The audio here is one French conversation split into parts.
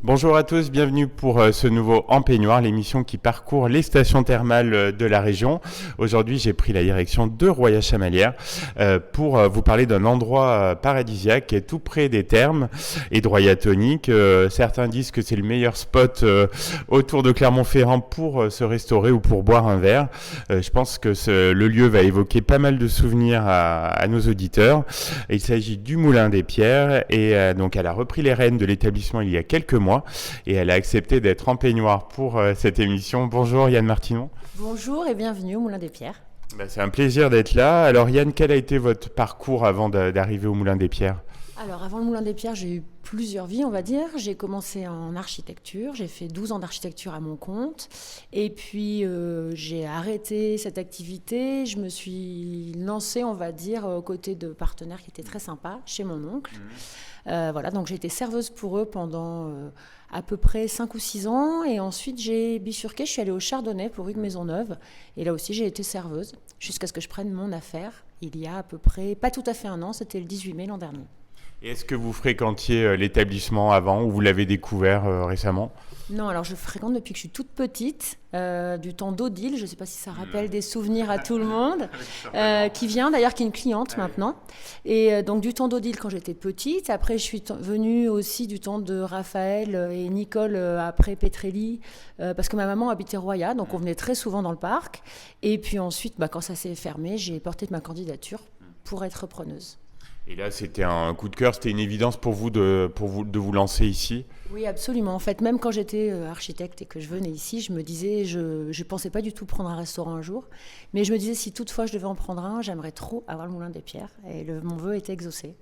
Bonjour à tous, bienvenue pour ce nouveau En Peignoir, l'émission qui parcourt les stations thermales de la région. Aujourd'hui, j'ai pris la direction de Roya-Chamalières pour vous parler d'un endroit paradisiaque qui est tout près des thermes et de Roya-Tonique. Certains disent que c'est le meilleur spot autour de Clermont-Ferrand pour se restaurer ou pour boire un verre. Je pense que le lieu va évoquer pas mal de souvenirs à nos auditeurs. Il s'agit du Moulin des Pierres et donc elle a repris les rênes de l'établissement il y a quelques mois et elle a accepté d'être en peignoir pour cette émission. Bonjour Yann Martinon. Bonjour et bienvenue au Moulin des Pierres. C'est un plaisir d'être là. Alors Yann, quel a été votre parcours avant d'arriver au Moulin des Pierres ? Alors avant le Moulin des Pierres, j'ai eu plusieurs vies, on va dire. J'ai commencé en architecture, j'ai fait 12 ans d'architecture à mon compte. Et puis j'ai arrêté cette activité, je me suis lancée, on va dire, aux côtés de partenaires qui étaient très sympas, chez mon oncle. Voilà, donc j'ai été serveuse pour eux pendant à peu près 5 ou 6 ans. Et ensuite, j'ai bifurqué, je suis allée au Chardonnay pour Hugues Maisonneuve. Et là aussi, j'ai été serveuse jusqu'à ce que je prenne mon affaire. Il y a à peu près, pas tout à fait un an, c'était le 18 mai l'an dernier. Et est-ce que vous fréquentiez l'établissement avant ou vous l'avez découvert récemment ? Non, alors je fréquente depuis que je suis toute petite, du temps d'Odile, je ne sais pas si ça rappelle des souvenirs à tout le monde, qui vient d'ailleurs, qui est une cliente maintenant. Et donc du temps d'Odile quand j'étais petite, après je suis venue aussi du temps de Raphaël et Nicole après Petrelli, parce que ma maman habitait Roya, donc on venait très souvent dans le parc. Et puis ensuite, quand ça s'est fermé, j'ai porté ma candidature pour être preneuse. Et là, c'était un coup de cœur, c'était une évidence pour vous de vous lancer ici ? Oui, absolument. En fait, même quand j'étais architecte et que je venais ici, je me disais, je ne pensais pas du tout prendre un restaurant un jour, mais je me disais, si toutefois je devais en prendre un, j'aimerais trop avoir le Moulin des Pierres. Et mon vœu était exaucé.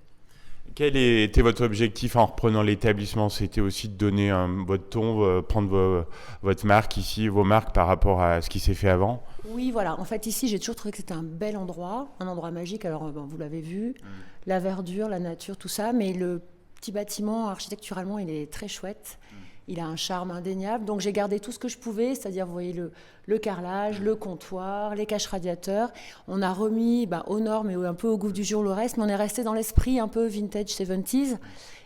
Quel était votre objectif en reprenant l'établissement ? C'était aussi de donner votre ton, prendre votre marque ici, vos marques par rapport à ce qui s'est fait avant ? Oui, voilà. En fait, ici, j'ai toujours trouvé que c'était un bel endroit, un endroit magique. Alors, vous l'avez vu, la verdure, la nature, tout ça. Mais le petit bâtiment, architecturalement, il est très chouette. Il a un charme indéniable. Donc, j'ai gardé tout ce que je pouvais, c'est-à-dire, vous voyez, le carrelage, le comptoir, les caches radiateurs. On a remis aux normes et un peu au goût du jour le reste, mais on est resté dans l'esprit un peu vintage 70s.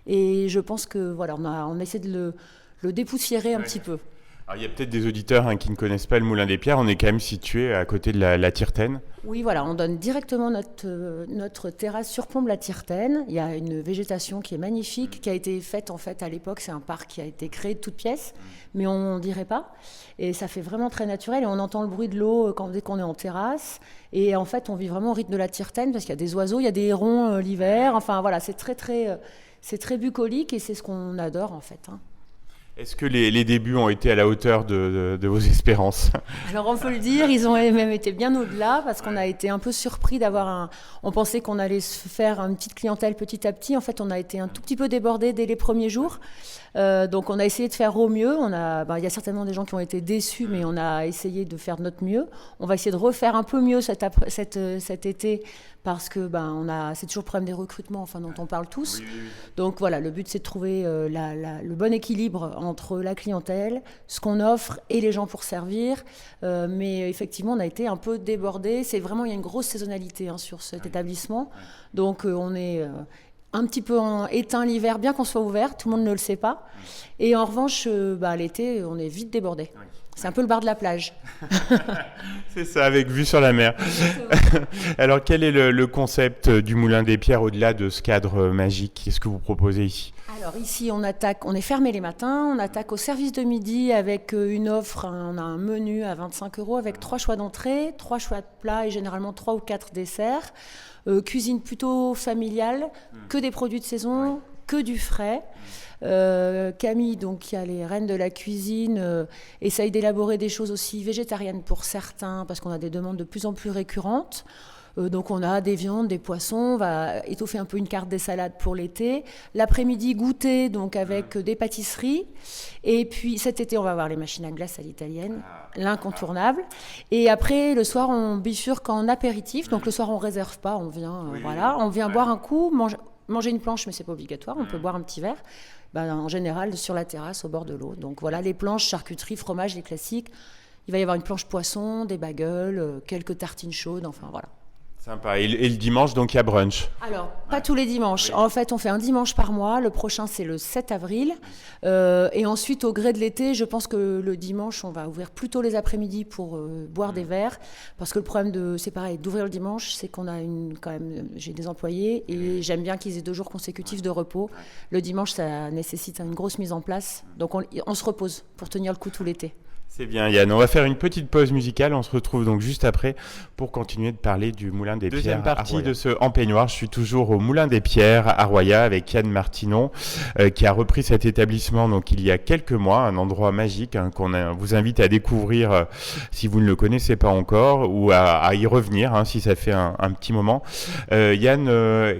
Et je pense que, voilà, on a essayé de le dépoussiérer un petit peu. Alors, il y a peut-être des auditeurs qui ne connaissent pas le Moulin des Pierres. On est quand même situé à côté de la Tyrtaine. Oui, voilà, on donne directement notre terrasse surplombe la Tyrtaine. Il y a une végétation qui est magnifique, qui a été faite en fait à l'époque. C'est un parc qui a été créé de toutes pièces, mais on ne dirait pas. Et ça fait vraiment très naturel. Et on entend le bruit de l'eau dès qu'on est en terrasse. Et en fait, on vit vraiment au rythme de la Tyrtaine parce qu'il y a des oiseaux, il y a des hérons l'hiver. Enfin voilà, c'est très bucolique et c'est ce qu'on adore en fait. Est-ce que les débuts ont été à la hauteur de vos espérances ? Alors on peut le dire, ils ont même été bien au-delà parce qu'on a été un peu surpris d'avoir on pensait qu'on allait se faire une petite clientèle petit à petit. En fait, on a été un tout petit peu débordés dès les premiers jours. Donc on a essayé de faire au mieux. Il y a certainement des gens qui ont été déçus, mais on a essayé de faire de notre mieux. On va essayer de refaire un peu mieux cet été parce que c'est toujours le problème des recrutements, dont on parle tous. Oui. Donc voilà, le but c'est de trouver le bon équilibre entre la clientèle, ce qu'on offre et les gens pour servir. Mais effectivement, on a été un peu débordés. Il y a une grosse saisonnalité sur cet établissement. Donc on est un petit peu éteint l'hiver, bien qu'on soit ouvert, tout le monde ne le sait pas. Et en revanche, l'été, on est vite débordé. C'est un peu le bar de la plage. C'est ça, avec vue sur la mer. Alors, quel est le concept du Moulin des Pierres au-delà de ce cadre magique ? Qu'est-ce que vous proposez ici ? Alors ici, on est fermé les matins, on attaque au service de midi avec une offre, on a un menu à 25 € avec 3 choix d'entrée, 3 choix de plats et généralement 3 ou 4 desserts. Cuisine plutôt familiale, que des produits de saison, que du frais. Camille, donc, qui a les reines de la cuisine, essaye d'élaborer des choses aussi végétariennes pour certains, parce qu'on a des demandes de plus en plus récurrentes. Donc on a des viandes, des poissons, on va étoffer un peu une carte des salades pour l'été. L'après-midi, goûter donc avec des pâtisseries. Et puis cet été, on va avoir les machines à glace à l'italienne, l'incontournable. Et après, le soir, on bifurque en apéritif. Donc le soir, on ne réserve pas, on vient, on vient boire un coup, manger une planche, mais ce n'est pas obligatoire, on peut boire un petit verre. En général, sur la terrasse, au bord de l'eau. Donc voilà, les planches, charcuterie, fromage, les classiques. Il va y avoir une planche poisson, des bagels, quelques tartines chaudes, enfin voilà. Sympa. Et le dimanche, donc, il y a brunch. Alors, pas tous les dimanches. En fait, on fait un dimanche par mois. Le prochain, c'est le 7 avril. Et ensuite, au gré de l'été, je pense que le dimanche, on va ouvrir plutôt les après-midi pour boire des verres. Parce que le problème c'est pareil, d'ouvrir le dimanche, c'est qu'on a quand même, j'ai des employés et j'aime bien qu'ils aient 2 jours consécutifs de repos. Le dimanche, ça nécessite une grosse mise en place. Donc, on se repose pour tenir le coup tout l'été. C'est bien Yann, on va faire une petite pause musicale, on se retrouve donc juste après pour continuer de parler du Moulin des Pierres. Deuxième partie de ce En Peignoir, je suis toujours au Moulin des Pierres à Roya avec Yann Martinon qui a repris cet établissement donc il y a quelques mois, un endroit magique qu'on vous invite à découvrir si vous ne le connaissez pas encore ou à y revenir si ça fait un petit moment. Yann,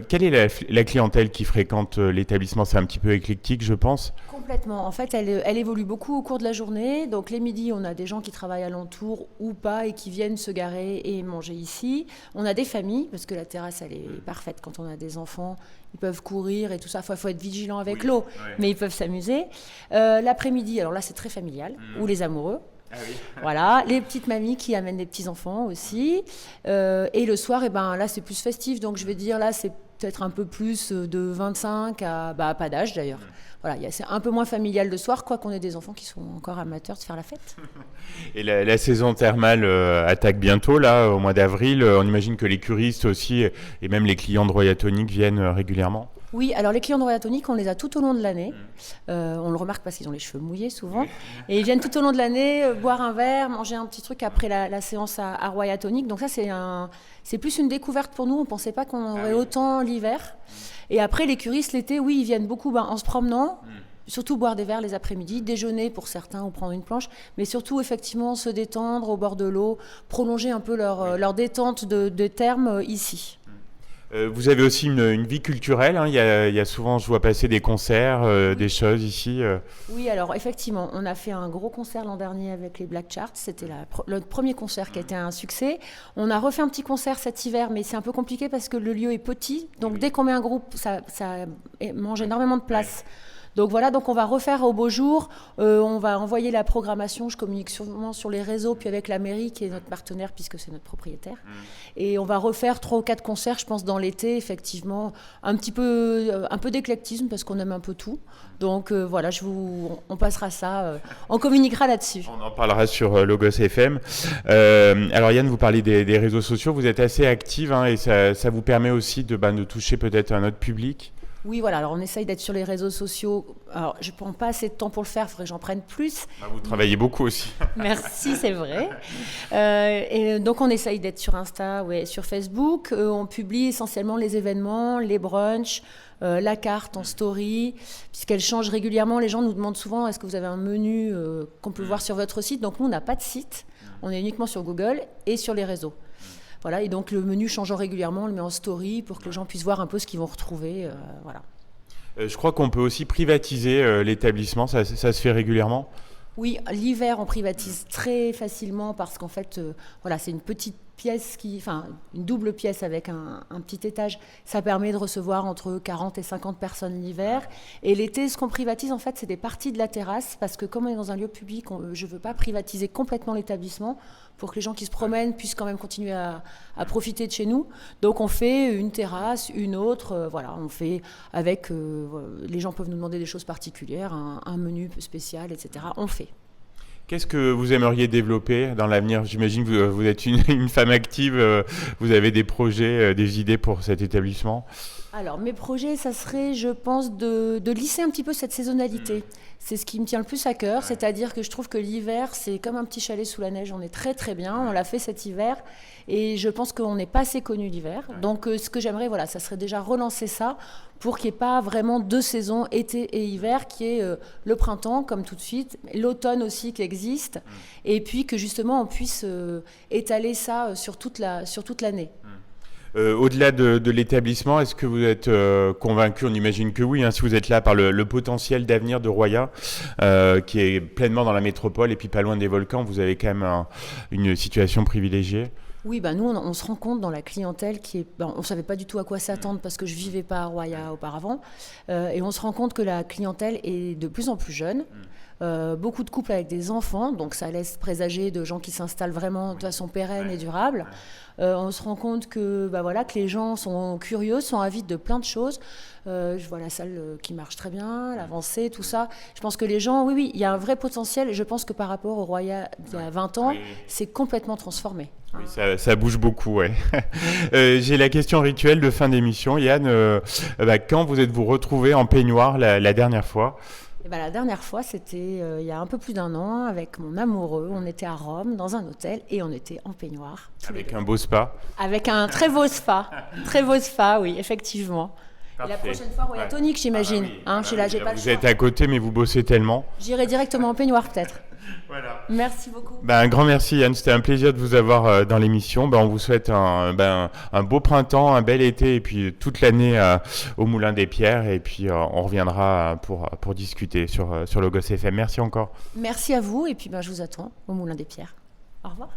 quelle est la clientèle qui fréquente l'établissement? C'est un petit peu éclectique je pense. Complètement. En fait, elle évolue beaucoup au cours de la journée. Donc, les midis, on a des gens qui travaillent alentour ou pas et qui viennent se garer et manger ici. On a des familles, parce que la terrasse, elle est parfaite quand on a des enfants. Ils peuvent courir et tout ça. Il faut être vigilant avec l'eau, mais ils peuvent s'amuser. L'après-midi, alors là, c'est très familial, ou les amoureux. Ah oui. Voilà, les petites mamies qui amènent des petits-enfants aussi. Et le soir, là, c'est plus festif. Donc, je vais dire, là, c'est peut-être un peu plus de 25 à pas d'âge d'ailleurs. Voilà, c'est un peu moins familial le soir, quoi qu'on ait des enfants qui sont encore amateurs de faire la fête. Et la saison thermale attaque bientôt, là, au mois d'avril. On imagine que les curistes aussi, et même les clients de Roya Tonic viennent régulièrement. Oui, alors les clients de Roya Tonic, on les a tout au long de l'année. On le remarque parce qu'ils ont les cheveux mouillés souvent. Et ils viennent tout au long de l'année boire un verre, manger un petit truc après la séance à Roya Tonic. Donc ça, c'est plus une découverte pour nous. On ne pensait pas qu'on aurait autant l'hiver. Et après, les curistes, l'été, oui, ils viennent beaucoup en se promenant. Surtout boire des verres les après-midi, déjeuner pour certains ou prendre une planche, mais surtout effectivement se détendre au bord de l'eau, prolonger un peu leur détente de terme ici. Vous avez aussi une vie culturelle, il y a souvent, je vois passer des concerts, des choses ici. Oui, alors effectivement, on a fait un gros concert l'an dernier avec les Black Charts, c'était le premier concert qui a été un succès. On a refait un petit concert cet hiver, mais c'est un peu compliqué parce que le lieu est petit, donc dès qu'on met un groupe, ça mange énormément de place. Donc voilà, donc on va refaire au beau jour, on va envoyer la programmation, je communique sûrement sur les réseaux, puis avec la mairie qui est notre partenaire puisque c'est notre propriétaire. Et on va refaire 3 ou 4 concerts, je pense, dans l'été, effectivement, un peu d'éclectisme parce qu'on aime un peu tout. Donc voilà, on passera ça, on communiquera là-dessus. On en parlera sur Logos FM. Alors Yann, vous parlez des réseaux sociaux, vous êtes assez active et ça vous permet aussi de toucher peut-être un autre public. Oui, voilà. Alors, on essaye d'être sur les réseaux sociaux. Alors, je ne prends pas assez de temps pour le faire. Il faudrait que j'en prenne plus. Vous travaillez beaucoup aussi. Merci, c'est vrai. Et donc, on essaye d'être sur Insta, sur Facebook. On publie essentiellement les événements, les brunchs, la carte en story, puisqu'elle change régulièrement. Les gens nous demandent souvent, est-ce que vous avez un menu qu'on peut voir sur votre site? Donc, nous, on n'a pas de site. On est uniquement sur Google et sur les réseaux. Voilà, et donc le menu changeant régulièrement, on le met en story pour que les gens puissent voir un peu ce qu'ils vont retrouver. Voilà. Je crois qu'on peut aussi privatiser l'établissement, ça se fait régulièrement? Oui, l'hiver, on privatise très facilement parce qu'en fait, c'est une petite pièce, une double pièce avec un petit étage. Ça permet de recevoir entre 40 et 50 personnes l'hiver. Et l'été, ce qu'on privatise, en fait, c'est des parties de la terrasse parce que comme on est dans un lieu public, je ne veux pas privatiser complètement l'établissement pour que les gens qui se promènent puissent quand même continuer à profiter de chez nous. Donc, on fait une terrasse, une autre. On fait avec... les gens peuvent nous demander des choses particulières, un menu spécial, etc. On fait. Qu'est-ce que vous aimeriez développer dans l'avenir? J'imagine que vous êtes une femme active, vous avez des projets, des idées pour cet établissement? Alors, mes projets, ça serait, je pense, de lisser un petit peu cette saisonnalité. C'est ce qui me tient le plus à cœur, c'est-à-dire que je trouve que l'hiver, c'est comme un petit chalet sous la neige. On est très, très bien, on l'a fait cet hiver, et je pense qu'on n'est pas assez connu l'hiver. Donc, ce que j'aimerais, ça serait déjà relancer ça pour qu'il n'y ait pas vraiment 2 saisons, été et hiver, qui est le printemps, comme tout de suite, l'automne aussi qui existe, et puis que justement, on puisse étaler ça sur toute l'année. Au-delà de l'établissement, est-ce que vous êtes convaincu? On imagine que oui, si vous êtes là par le potentiel d'avenir de Roya, qui est pleinement dans la métropole et puis pas loin des volcans, vous avez quand même une situation privilégiée. Oui, nous, on se rend compte dans la clientèle on ne savait pas du tout à quoi s'attendre parce que je ne vivais pas à Roya auparavant. Et on se rend compte que la clientèle est de plus en plus jeune. beaucoup de couples avec des enfants, donc ça laisse présager de gens qui s'installent vraiment de façon pérenne et durable. On se rend compte que, que les gens sont curieux, sont avides de plein de choses. Je vois la salle qui marche très bien, l'avancée, tout ça. Je pense que les gens, oui, il y a un vrai potentiel. Et je pense que par rapport au Roya il y a 20 ans, c'est complètement transformé. Oui, ça bouge beaucoup, ouais. J'ai la question rituelle de fin d'émission. Yann, quand vous êtes-vous retrouvé en peignoir la dernière fois ? La dernière fois, c'était il y a un peu plus d'1 an, avec mon amoureux. On était à Rome, dans un hôtel, et on était en peignoir. Avec un beau spa ? Avec un très beau spa. Très beau spa, oui, effectivement. Et la prochaine fois, Roya Tonique, j'imagine. J'ai pas le choix. Vous êtes à côté, mais vous bossez tellement. J'irai directement en peignoir, peut-être. Voilà. Merci beaucoup. Un grand merci Yann, c'était un plaisir de vous avoir dans l'émission. On vous souhaite un beau printemps, un bel été et puis toute l'année au Moulin des Pierres. Et puis on reviendra pour discuter sur Logos FM. Merci encore. Merci à vous et puis je vous attends au Moulin des Pierres. Au revoir.